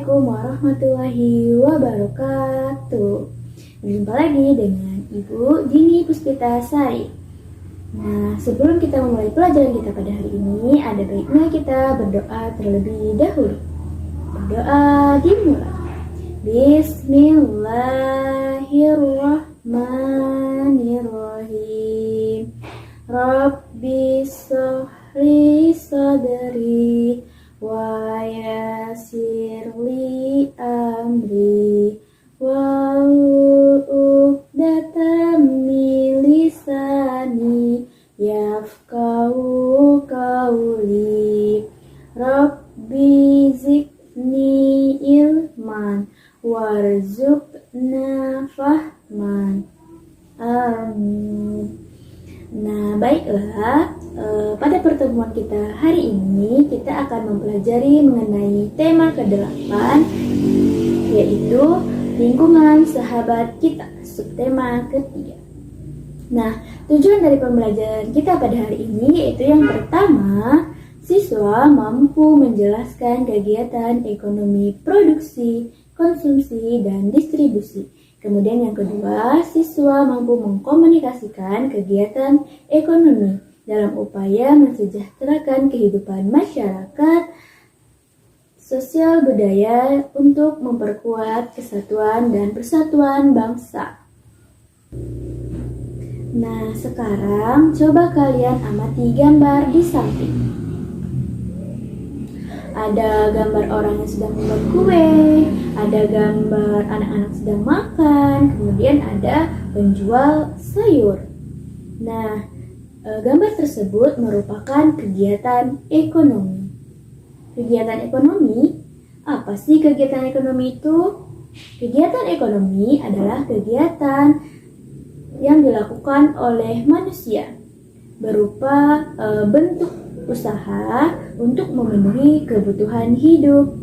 Assalamualaikum warahmatullahi wabarakatuh. Berjumpa lagi dengan Ibu Dini Puspita Sari. Nah, sebelum kita memulai pelajaran kita pada hari ini, ada baiknya kita berdoa terlebih dahulu. Berdoa dimulai. Bismillahirrahmanirrahim. Rabbi shrahli sadri wa yassirli amri wahlul 'uqdatam min lisani yafqahu qawli. Rabbi zidni ilman warzuqna fahman. Amin. Nah, baiklah, pada pertemuan kita hari ini kita akan mempelajari mengenai tema ke-8, yaitu lingkungan sahabat kita, subtema ketiga. Nah, tujuan dari pembelajaran kita pada hari ini yaitu yang pertama, siswa mampu menjelaskan kegiatan ekonomi produksi, konsumsi, dan distribusi. Kemudian yang kedua, siswa mampu mengkomunikasikan kegiatan ekonomi dalam upaya mensejahterakan kehidupan masyarakat, sosial budaya untuk memperkuat kesatuan dan persatuan bangsa. Nah, sekarang coba kalian amati gambar di samping. Ada gambar orang yang sedang membuat kue, ada gambar anak-anak sedang makan, kemudian ada penjual sayur. Nah, gambar tersebut merupakan kegiatan ekonomi. Kegiatan ekonomi, apa sih kegiatan ekonomi itu? Kegiatan ekonomi adalah kegiatan yang dilakukan oleh manusia berupa bentuk usaha untuk memenuhi kebutuhan hidup.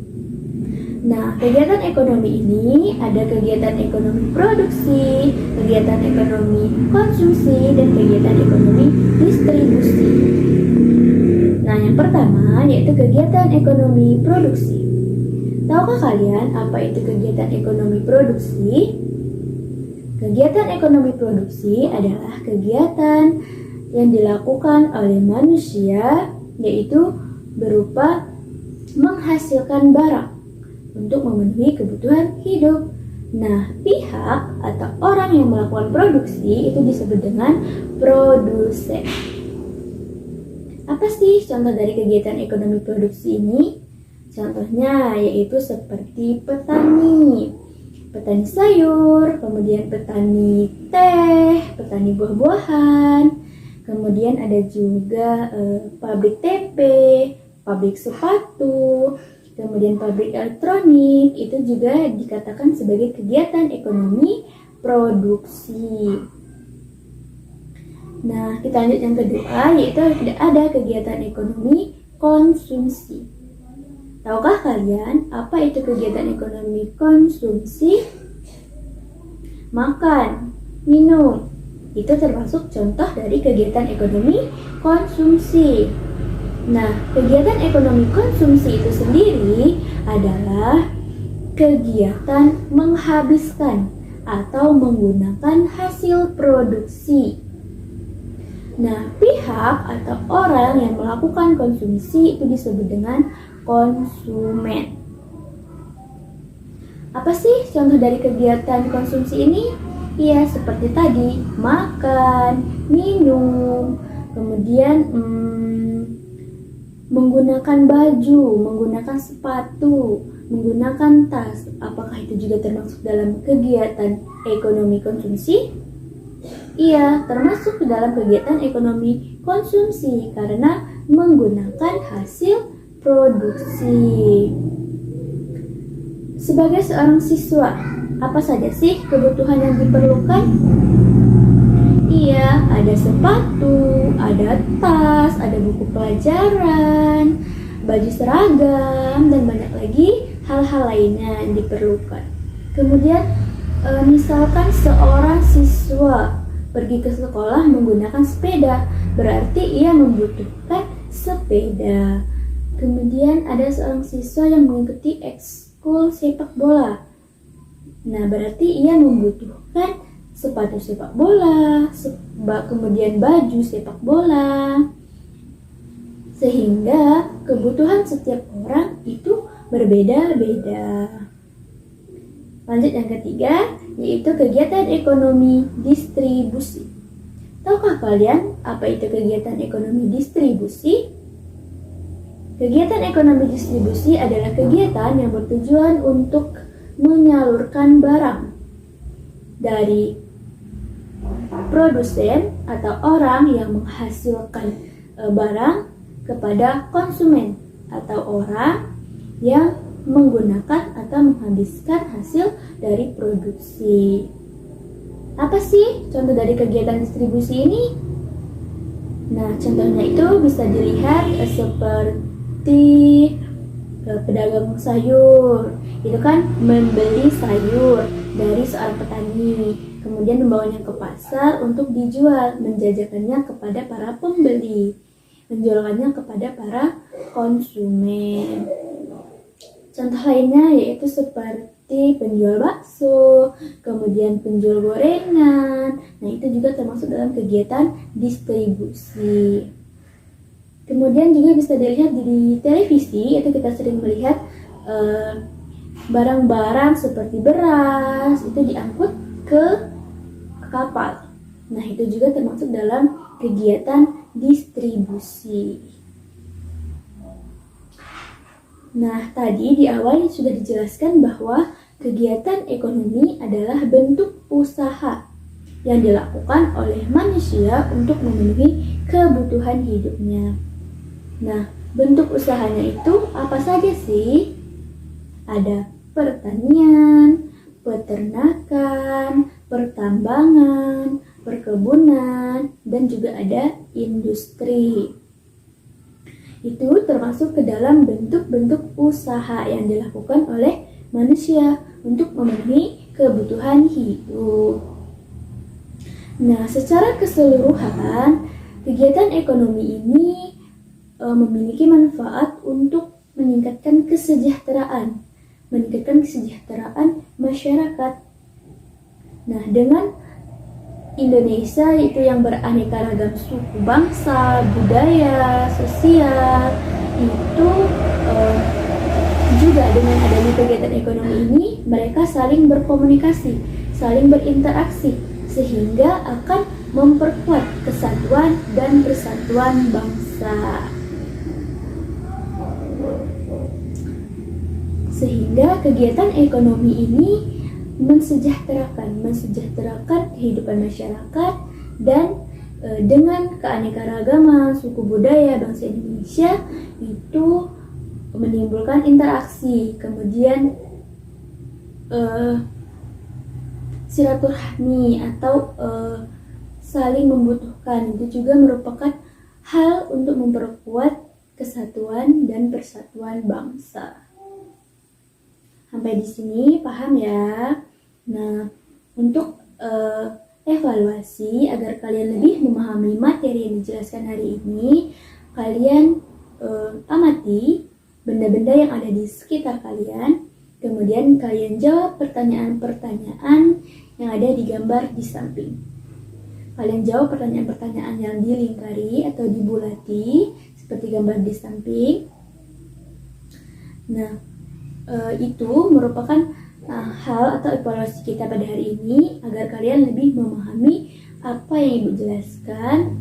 Nah, kegiatan ekonomi ini ada kegiatan ekonomi produksi, kegiatan ekonomi konsumsi, dan kegiatan ekonomi distribusi. Nah, yang pertama yaitu kegiatan ekonomi produksi. Tahukah kalian apa itu kegiatan ekonomi produksi? Kegiatan ekonomi produksi adalah kegiatan yang dilakukan oleh manusia, yaitu berupa menghasilkan barang untuk memenuhi kebutuhan hidup. Nah, pihak atau orang yang melakukan produksi itu disebut dengan produsen. Apa sih contoh dari kegiatan ekonomi produksi ini? Contohnya yaitu seperti petani sayur, kemudian petani teh, petani buah-buahan. Kemudian ada juga pabrik tempe, pabrik sepatu, kemudian pabrik elektronik, itu juga dikatakan sebagai kegiatan ekonomi produksi. Nah, kita lanjut yang kedua, yaitu ada kegiatan ekonomi konsumsi. Tahukah kalian apa itu kegiatan ekonomi konsumsi? Makan, minum, itu termasuk contoh dari kegiatan ekonomi konsumsi. Nah, kegiatan ekonomi konsumsi itu sendiri adalah kegiatan menghabiskan atau menggunakan hasil produksi. Nah, pihak atau orang yang melakukan konsumsi itu disebut dengan konsumen. Apa sih contoh dari kegiatan konsumsi ini? Ya, seperti tadi, makan, minum, kemudian menggunakan baju, menggunakan sepatu, menggunakan tas. Apakah itu juga termasuk dalam kegiatan ekonomi konsumsi? Iya, termasuk dalam kegiatan ekonomi konsumsi karena menggunakan hasil produksi. Sebagai seorang siswa, apa saja sih kebutuhan yang diperlukan? Iya, ada sepatu, ada tas, ada buku pelajaran, baju seragam, dan banyak lagi hal-hal lainnya yang diperlukan. Kemudian, misalkan seorang siswa pergi ke sekolah menggunakan sepeda, berarti ia membutuhkan sepeda. Kemudian ada seorang siswa yang mengikuti school sepak bola. Nah, berarti ia membutuhkan sepatu sepak bola, kemudian baju sepak bola. Sehingga kebutuhan setiap orang itu berbeda-beda. Lanjut yang ketiga, yaitu kegiatan ekonomi distribusi. Tahukah kalian apa itu kegiatan ekonomi distribusi? Kegiatan ekonomi distribusi adalah kegiatan yang bertujuan untuk menyalurkan barang dari produsen atau orang yang menghasilkan barang kepada konsumen atau orang yang menggunakan atau menghabiskan hasil dari produksi. Apa sih contoh dari kegiatan distribusi ini? Nah, contohnya itu bisa dilihat seperti pedagang sayur. Itu kan membeli sayur dari seorang petani, kemudian membawanya ke pasar untuk dijual, menjajakannya kepada para pembeli, menjualkannya kepada para konsumen. Contoh lainnya yaitu seperti penjual bakso, kemudian penjual gorengan. Nah, itu juga termasuk dalam kegiatan distribusi. Kemudian juga bisa dilihat di televisi, itu kita sering melihat barang-barang seperti beras itu diangkut ke kapal. Nah, itu juga termasuk dalam kegiatan distribusi. Nah, tadi di awal sudah dijelaskan bahwa kegiatan ekonomi adalah bentuk usaha yang dilakukan oleh manusia untuk memenuhi kebutuhan hidupnya. Nah, bentuk usahanya itu apa saja sih? Ada pertanian, peternakan, pertambangan, perkebunan, dan juga ada industri. Itu termasuk ke dalam bentuk-bentuk usaha yang dilakukan oleh manusia untuk memenuhi kebutuhan hidup. Nah, secara keseluruhan, kegiatan ekonomi ini memiliki manfaat untuk meningkatkan kesejahteraan masyarakat. Nah, dengan Indonesia itu yang beraneka ragam suku bangsa, budaya, sosial, itu juga dengan adanya kegiatan ekonomi ini mereka saling berkomunikasi, saling berinteraksi, sehingga akan memperkuat kesatuan dan persatuan bangsa. Sehingga kegiatan ekonomi ini mensejahterakan kehidupan masyarakat, dan dengan keanekaragaman suku budaya bangsa Indonesia itu menimbulkan interaksi, kemudian silaturahmi atau saling membutuhkan. Itu juga merupakan hal untuk memperkuat kesatuan dan persatuan bangsa. Sampai di sini paham ya? Nah, untuk evaluasi agar kalian lebih memahami materi yang dijelaskan hari ini, kalian amati benda-benda yang ada di sekitar kalian, kemudian kalian jawab pertanyaan-pertanyaan yang ada di gambar di samping. Kalian jawab pertanyaan-pertanyaan yang dilingkari atau dibulati seperti gambar di samping. Nah, itu merupakan hal atau evaluasi kita pada hari ini agar kalian lebih memahami apa yang Ibu jelaskan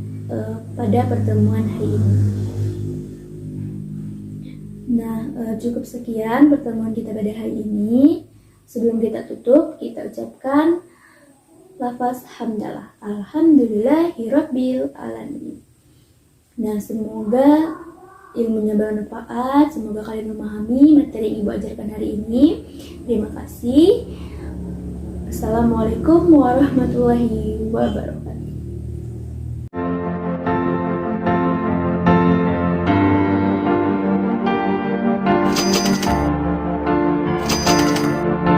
pada pertemuan hari ini. Nah, cukup sekian pertemuan kita pada hari ini. Sebelum kita tutup, kita ucapkan lafaz hamdalah. Alhamdulillahirabbil alamin. Nah, semoga ilmunya bermanfaat, semoga kalian memahami materi yang Ibu ajarkan hari ini. Terima kasih. Assalamualaikum warahmatullahi wabarakatuh.